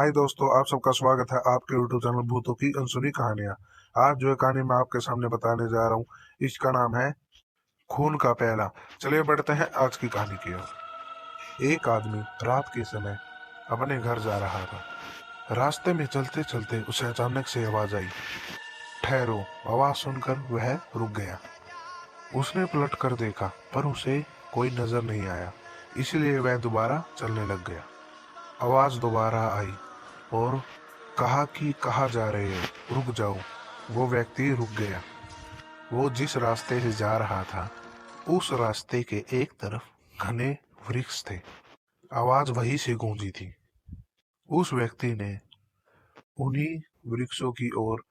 हाय दोस्तों, आप सबका स्वागत है आपके यूट्यूब चैनल भूतों की अनसुनी कहानियां। आज जो है कहानी मैं आपके सामने बताने जा रहा हूँ, इसका नाम है खून का प्याला। चलिए बढ़ते हैं आज की कहानी की ओर। एक आदमी रात के समय अपने घर जा रहा था। रास्ते में चलते चलते उसे अचानक से आवाज आई, ठहरो। आवाज सुनकर वह रुक गया। उसने पलट कर देखा पर उसे कोई नजर नहीं आया, इसलिए वह दोबारा चलने लग गया। आवाज दोबारा आई और कहा कि कहाँ जा रहे हो, रुक जाओ। वो व्यक्ति रुक गया। वो जिस रास्ते से जा रहा था उस रास्ते के एक तरफ घने वृक्ष थे। आवाज वहीं से गूंजी थी। उस व्यक्ति ने उन्हीं वृक्षों की ओर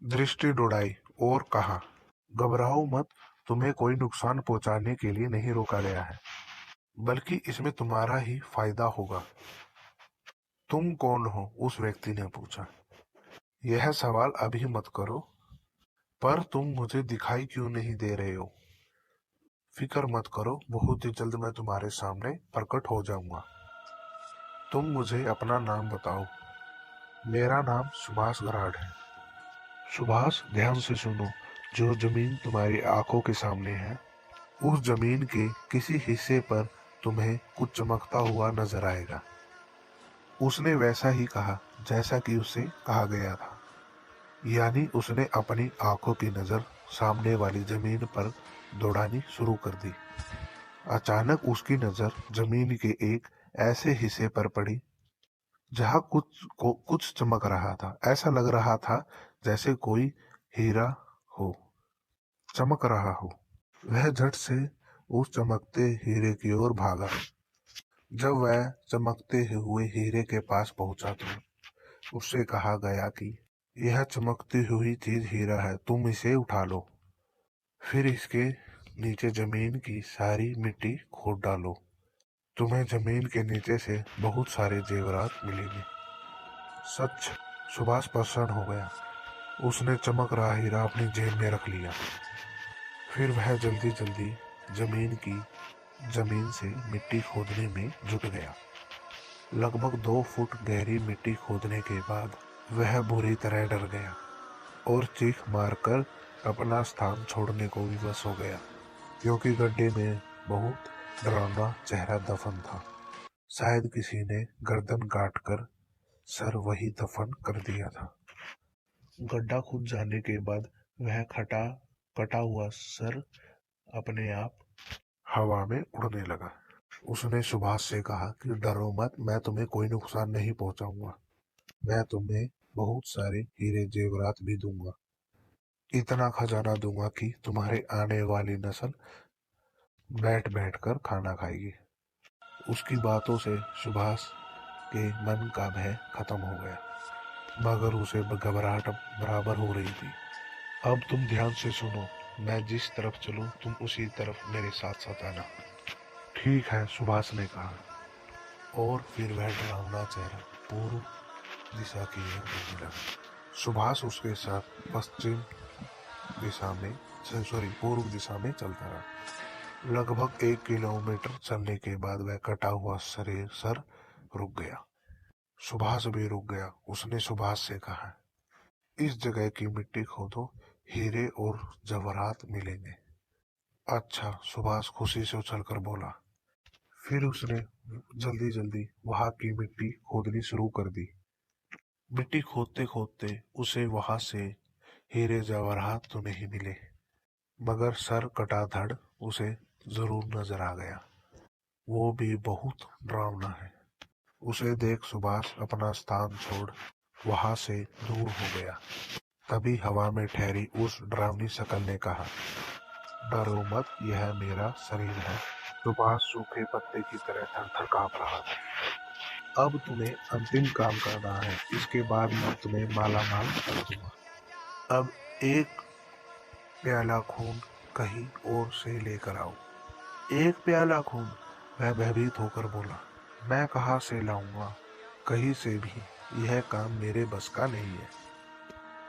दृष्टि दौड़ाई और कहा, घबराओ मत, तुम्हें कोई नुकसान पहुंचाने के लिए नहीं रोका गया है, बल्कि इसमें तुम्हारा ही फायदा होगा। तुम कौन हो? उस व्यक्ति ने पूछा। यह सवाल अभी मत करो, पर तुम मुझे दिखाई क्यों नहीं दे रहे हो? फिक्र मत करो, बहुत ही जल्द मैं तुम्हारे सामने प्रकट हो जाऊंगा। तुम मुझे अपना नाम बताओ। मेरा नाम सुभाष गराड है। सुभाष, ध्यान से सुनो। जो जमीन तुम्हारी आंखों के सामने है, उस जमीन के किसी हिस्से पर तुम्हें कुछ चमकता हुआ नजर आएगा। उसने वैसा ही कहा जैसा कि उससे कहा गया था, यानी उसने अपनी आंखों की नजर सामने वाली जमीन पर दौड़ानी शुरू कर दी। अचानक उसकी नजर जमीन के एक ऐसे हिस्से पर पड़ी जहां कुछ चमक रहा था। ऐसा लग रहा था जैसे कोई हीरा हो, चमक रहा हो। वह झट से उस चमकते हीरे की ओर भागा। जब वह चमकते हुए हीरे के पास पहुंचा तो उससे कहा गया कि यह चमकती हुई चीज हीरा है, तुम इसे उठा लो। फिर इसके नीचे जमीन की सारी मिट्टी खोद डालो। तुम्हें जमीन के नीचे से बहुत सारे जेवरात मिलेंगे। सच। सुभाष प्रसन्न हो गया। उसने चमक रहा हीरा अपनी जेब में रख लिया। फिर वह जल्दी जल्दी जमीन से मिट्टी खोदने में जुट गया। लगभग 2 फुट गहरी मिट्टी खोदने के बाद वह बुरी तरह डर गया और चीख मारकर अपना स्थान छोड़ने को विवश हो गया, क्योंकि गड्ढे में बहुत डरावना चेहरा दफन था। शायद किसी ने गर्दन काट कर सर वही दफन कर दिया था। गड्ढा खुद जाने के बाद वह कटा हुआ सर अपने आप हवा में उड़ने लगा। उसने सुभाष से कहा कि डरो मत, मैं तुम्हें कोई नुकसान नहीं पहुंचाऊंगा। मैं तुम्हें बहुत सारे हीरे जेवरात भी दूंगा। इतना खजाना दूंगा कि तुम्हारे आने वाली नस्ल बैठ बैठ कर खाना खाएगी। उसकी बातों से सुभाष के मन का भय खत्म हो गया, मगर उसे घबराहट बराबर हो रही थी। अब तुम ध्यान से सुनो, मैं जिस तरफ चलूं तुम उसी तरफ मेरे साथ साथ आना। ठीक है, सुभाष ने कहा, और फिर वह डरावना चेहरा पूर्व दिशा की ओर बढ़ने लगा। सुभाष उसके साथ पूर्व दिशा में चलता रहा। लगभग 1 किलोमीटर चलने के बाद वह कटा हुआ सर रुक गया। सुभाष भी रुक गया। उसने सुभाष से कहा, इस जगह की मिट्टी खोदो, हीरे और जवाहरात मिलेंगे। अच्छा, सुभाष खुशी से उछलकर बोला। फिर उसने जल्दी जल्दी वहां की मिट्टी खोदनी शुरू कर दी। मिट्टी खोदते खोदते उसे वहां से हीरे जवाहरात तो नहीं मिले, मगर सर कटा धड़ उसे जरूर नजर आ गया। वो भी बहुत डरावना है। उसे देख सुभाष अपना स्थान छोड़ वहां से दूर हो गया। तभी हवा में ठहरी उस डरावनी शकल ने कहा, डरो मत, यह मेरा शरीर है। सुभाष सूखे पत्ते की तरह थर-थर कांप रहा था। अब तुम्हें अंतिम काम करना है, इसके बाद मैं तुम्हें माला माल कर दूंगा। अब एक प्याला खून कहीं और से लेकर आओ। एक प्याला खून? वह भयभीत होकर बोला। मैं कहाँ से लाऊंगा? कहीं से भी। यह काम मेरे बस का नहीं है।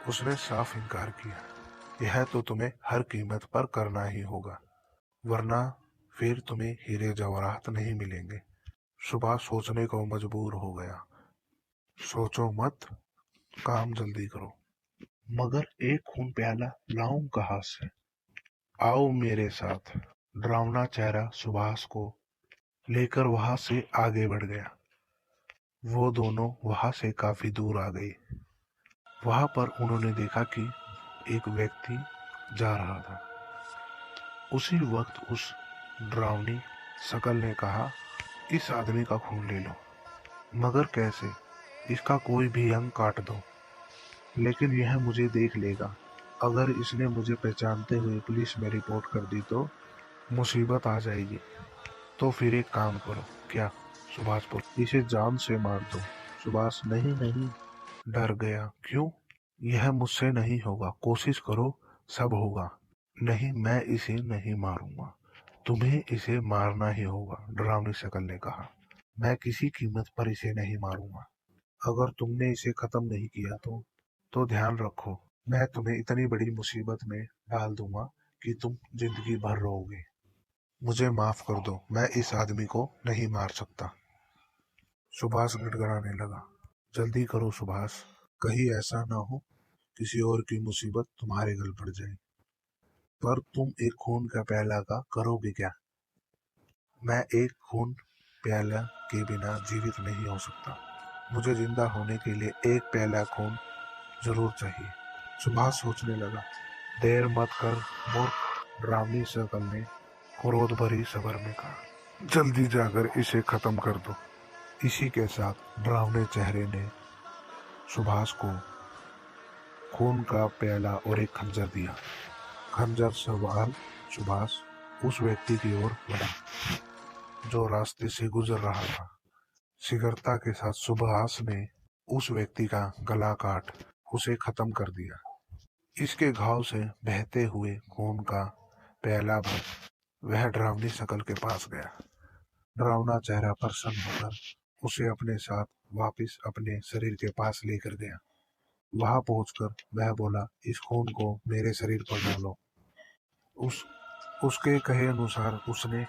उसने साफ इनकार किया। यह तो तुम्हें हर कीमत पर करना ही होगा, वरना फिर तुम्हें हीरे जवाहरात नहीं मिलेंगे। सुभाष सोचने को मजबूर हो गया। सोचो मत, काम जल्दी करो। मगर एक खून प्याला लाऊं कहाँ से? आओ मेरे साथ। डरावना चेहरा सुभाष को लेकर वहां से आगे बढ़ गया। वो दोनों वहां से काफी दूर आ गए। वहां पर उन्होंने देखा कि एक व्यक्ति जा रहा था। उसी वक्त उस डरावनी शकल ने कहा, इस आदमी का खून ले लो। मगर कैसे? इसका कोई भी अंग काट दो, लेकिन यह मुझे देख लेगा। अगर इसने मुझे पहचानते हुए पुलिस में रिपोर्ट कर दी तो मुसीबत आ जाएगी। तो फिर एक काम करो। क्या? सुभाष बोला, इसे जान से मार दो। सुभाष, नहीं नहीं, डर गया। क्यों? यह मुझसे नहीं होगा, कोशिश करो, सब होगा। नहीं, मैं इसे नहीं मारूंगा, तुम्हें इसे मारना ही होगा, डरावनी शकल ने कहा। मैं किसी कीमत पर इसे नहीं मारूंगा। अगर तुमने इसे खत्म नहीं किया तो ध्यान रखो, मैं तुम्हें इतनी बड़ी मुसीबत में डाल दूंगा कि तुम जिंदगी भर रोओगे। मुझे माफ कर दो, मैं इस आदमी को नहीं मार सकता। सुभाष गिड़गिड़ाने लगा। जल्दी करो सुभाष, कहीं ऐसा ना हो किसी और की मुसीबत तुम्हारे गल पड़ जाए। पर तुम एक खून का प्याला का करोगे क्या? मैं एक खून प्याला के बिना जीवित नहीं हो सकता। मुझे जिंदा होने के लिए एक प्याला खून जरूर चाहिए। सुभाष सोचने लगा। देर मत कर मूर्ख, डरावनी शकल ने क्रोध भरी स्वर में कहा। जल्दी जाकर इसे खत्म कर दो। इसी के साथ डरावने चेहरे ने सुभाष को खून का प्याला और एक खंजर दिया। खंजर सवार सुभाष उस व्यक्ति की ओर बढ़ा जो रास्ते से गुजर रहा था। शीघ्रता के साथ सुभाष ने उस व्यक्ति का गला काट उसे खत्म कर दिया। इसके घाव से बहते हुए खून का प्याला भर वह डरावनी शकल के पास गया। डरावना चेहरा प्रसन्न होकर उसे अपने साथ वापस अपने शरीर के पास लेकर गया। वहां पहुंचकर वह बोला, इस खून को मेरे शरीर पर डालो। उसके कहे अनुसार उसने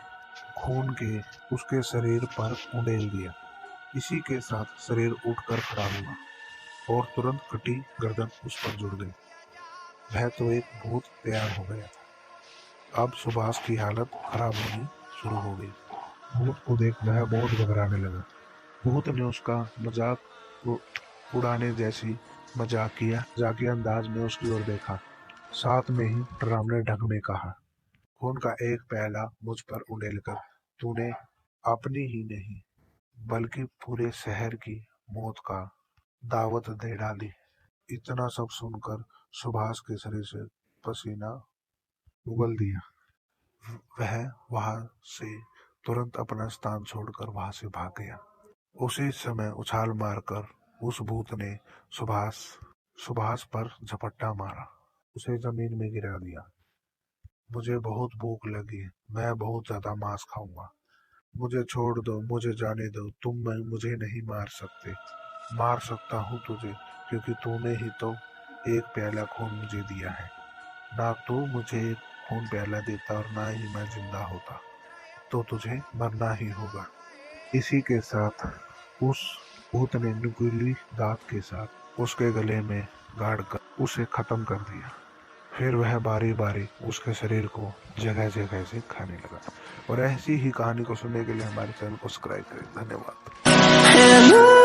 खून के उसके शरीर पर उंडेल दिया। इसी के साथ शरीर उठकर खड़ा हुआ और तुरंत कटी गर्दन उस पर जुड़ गई। वह तो एक भूत तैयार हो गया था। अब सुभाष की हालत खराब होनी शुरू हो गई। भूत को देख वह बहुत घबराने लगा। भूत ने उसका मजाक उड़ाने जैसी मजाकिया अंदाज में उसकी ओर देखा। साथ में ही डरावने ढंग में कहा, खून का एक प्याला मुझ पर उंडेलकर तूने अपनी ही नहीं बल्कि पूरे शहर की मौत का दावत दे डाली। इतना सब सुनकर सुभाष के शरीर से पसीना उगल दिया। वह वहां से तुरंत अपना स्थान छोड़कर वहां से भाग गया। उसी समय उछाल मारकर उस भूत ने सुभाष पर झपट्टा मारा, उसे जमीन में गिरा दिया। मुझे बहुत भूख लगी है, मैं बहुत ज्यादा मांस खाऊंगा। मुझे छोड़ दो, मुझे जाने दो, तुम मुझे नहीं मार सकते। मार सकता हूँ तुझे, क्योंकि तूने ही तो एक प्याला खून मुझे दिया है। ना तू मुझे एक खून प्याला देता और ना ही मैं जिंदा होता, तो तुझे मरना ही होगा। इसी के साथ उस भूत ने नुकीली दांत के साथ उसके गले में गाड़ कर उसे खत्म कर दिया। फिर वह बारी बारी उसके शरीर को जगह जगह से खाने लगा। और ऐसी ही कहानी को सुनने के लिए हमारे चैनल को सब्सक्राइब करें। धन्यवाद।